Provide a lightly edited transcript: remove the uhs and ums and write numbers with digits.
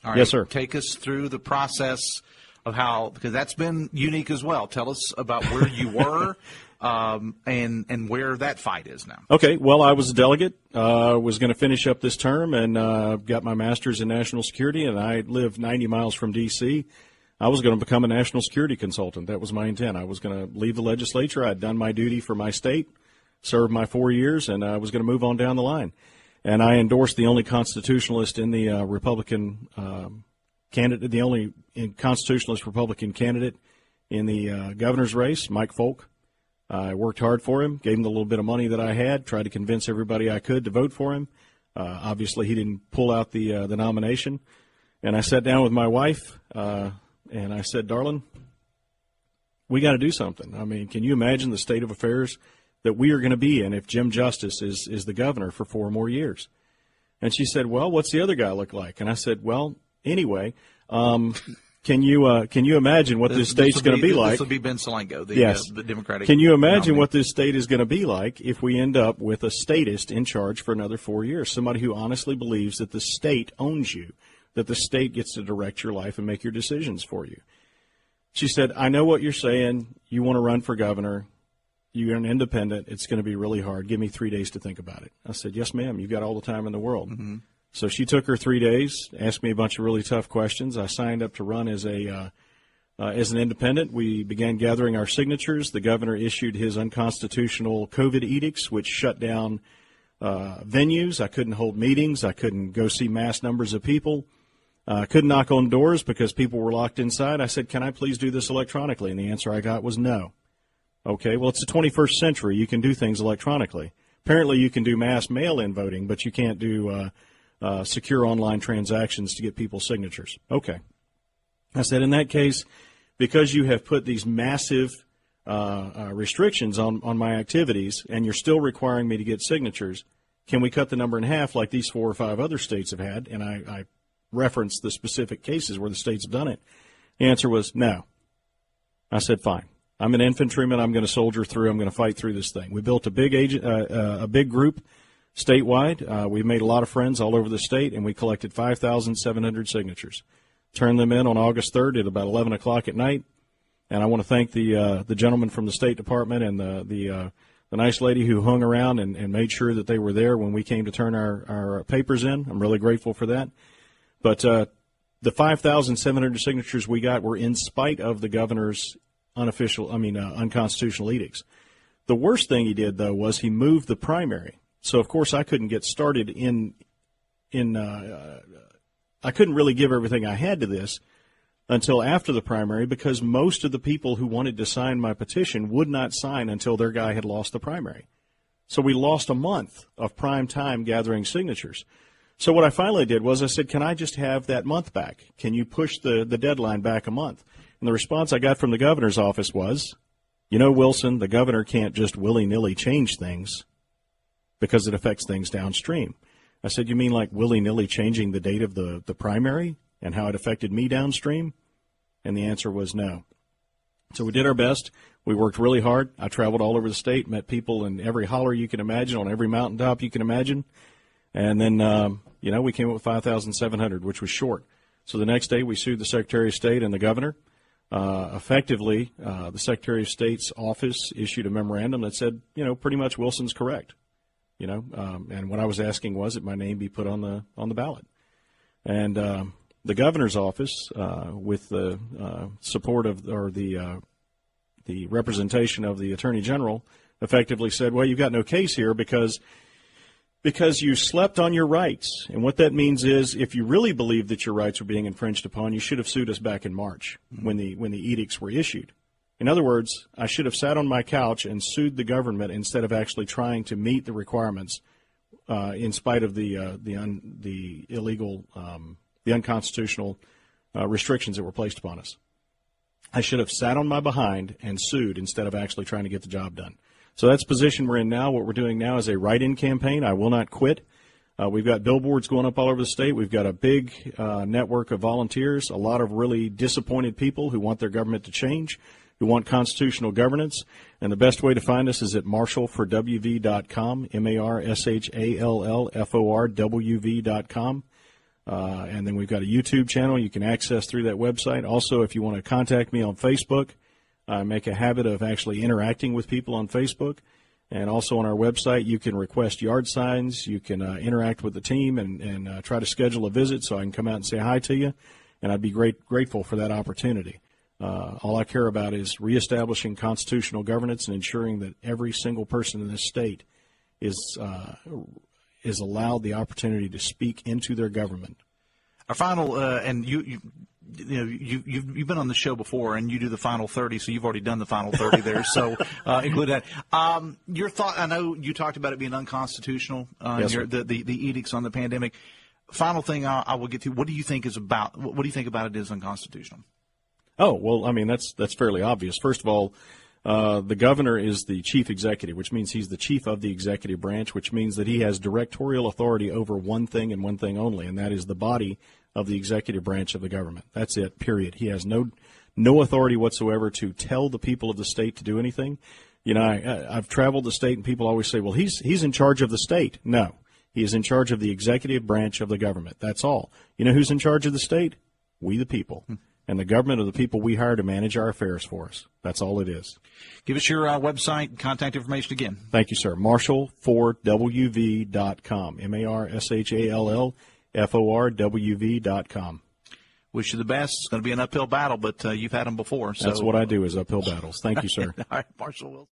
All right. Yes, sir. Take us through the process of how, because that's been unique as well. Tell us about where you were and where that fight is now. Okay. Well, I was a delegate. Was going to finish up this term and got my master's in national security, and I live 90 miles from D.C. I was going to become a national security consultant. That was my intent. I was going to leave the legislature. I'd done my duty for my state, served my 4 years, and I was going to move on down the line. And I endorsed the only constitutionalist in the Republican candidate, the only constitutionalist Republican candidate in the governor's race, Mike Folk. I worked hard for him, gave him the little bit of money that I had, tried to convince everybody I could to vote for him. Obviously, he didn't pull out the nomination. And I sat down with my wife, and I said, darling, we got to do something. I mean, can you imagine the state of affairs that we are going to be in if Jim Justice is the governor for 4 more years? And she said, well, what's the other guy look like? And I said, well, anyway, can you imagine what this state's going to be like? This will be Ben Salango, the Democratic. Can you imagine nominee. what this state is going to be like if we end up with a statist in charge for another 4 years? Somebody who honestly believes that the state owns you, that the state gets to direct your life and make your decisions for you. She said, I know what you're saying. You want to run for governor. You're an independent. It's going to be really hard. Give me 3 days to think about it. I said, yes, ma'am. You've got all the time in the world. Mm-hmm. So she took her 3 days, asked me a bunch of really tough questions. I signed up to run as an independent. We began gathering our signatures. The governor issued his unconstitutional COVID edicts, which shut down venues. I couldn't hold meetings. I couldn't go see mass numbers of people. I couldn't knock on doors because people were locked inside. I said, can I please do this electronically? And the answer I got was no. Okay, well, it's the 21st century. You can do things electronically. Apparently you can do mass mail-in voting, but you can't do secure online transactions to get people's signatures. Okay. I said, in that case, because you have put these massive restrictions on my activities and you're still requiring me to get signatures, can we cut the number in half like these 4 or 5 other states have had? And I referenced the specific cases where the states have done it. The answer was no. I said, fine. I'm an infantryman. I'm going to soldier through. I'm going to fight through this thing. We built a big group statewide. We've made a lot of friends all over the state, and we collected 5,700 signatures. Turned them in on August 3rd at about 11 o'clock at night. And I want to thank the gentleman from the State Department and the nice lady who hung around and made sure that they were there when we came to turn our papers in. I'm really grateful for that. But the 5,700 signatures we got were in spite of the governor's unconstitutional edicts. The worst thing he did, though, was he moved the primary. So, of course, I couldn't get started I couldn't really give everything I had to this until after the primary because most of the people who wanted to sign my petition would not sign until their guy had lost the primary. So we lost a month of prime time gathering signatures. So what I finally did was I said, can I just have that month back? Can you push the deadline back a month? And the response I got from the governor's office was, you know, Wilson, the governor can't just willy-nilly change things because it affects things downstream. I said, you mean like willy-nilly changing the date of the primary and how it affected me downstream? And the answer was no. So we did our best. We worked really hard. I traveled all over the state, met people in every holler you can imagine, on every mountaintop you can imagine. And then, we came up with 5,700, which was short. So the next day we sued the Secretary of State and the governor. Effectively, the Secretary of State's office issued a memorandum that said, pretty much Wilson's correct. And what I was asking was that my name be put on the ballot. And the governor's office, with the support of the representation of the Attorney General, effectively said, well, you've got no case here because you slept on your rights. And what that means is if you really believe that your rights were being infringed upon, you should have sued us back in March when the edicts were issued. In other words, I should have sat on my couch and sued the government instead of actually trying to meet the requirements in spite of the illegal, the unconstitutional restrictions that were placed upon us. I should have sat on my behind and sued instead of actually trying to get the job done. So that's the position we're in now. What we're doing now is a write-in campaign. I will not quit. We've got billboards going up all over the state. We've got a big network of volunteers, a lot of really disappointed people who want their government to change, who want constitutional governance. And the best way to find us is at marshallforwv.com, MARSHALLFORWV.com. And then we've got a YouTube channel you can access through that website. Also, if you want to contact me on Facebook, I make a habit of actually interacting with people on Facebook. And also on our website, you can request yard signs. You can interact with the team and try to schedule a visit so I can come out and say hi to you. And I'd be grateful for that opportunity. All I care about is reestablishing constitutional governance and ensuring that every single person in this state is allowed the opportunity to speak into their government. Our final, and you've been on the show before, and you do the final 30, so you've already done the final 30 there. So include that. Your thought? I know you talked about it being unconstitutional. Yes, the edicts on the pandemic. Final thing I will get to. What do you think about it is unconstitutional? Oh, well, I mean, that's fairly obvious. First of all, the governor is the chief executive, which means he's the chief of the executive branch, which means that he has directorial authority over one thing and one thing only, and that is the body of the executive branch of the government. That's it, period. He has no authority whatsoever to tell the people of the state to do anything. You know, I've traveled the state, and people always say, well, he's in charge of the state. No, he is in charge of the executive branch of the government. That's all. You know who's in charge of the state? We the people. And the government are the people we hire to manage our affairs for us. That's all it is. Give us your website and contact information again. Thank you, sir. MarshallFordWV.com. MarshallFordWV.com. Wish you the best. It's going to be an uphill battle, but you've had them before. So that's what I do is uphill battles. Thank you, sir. All right, Marshall Wilson.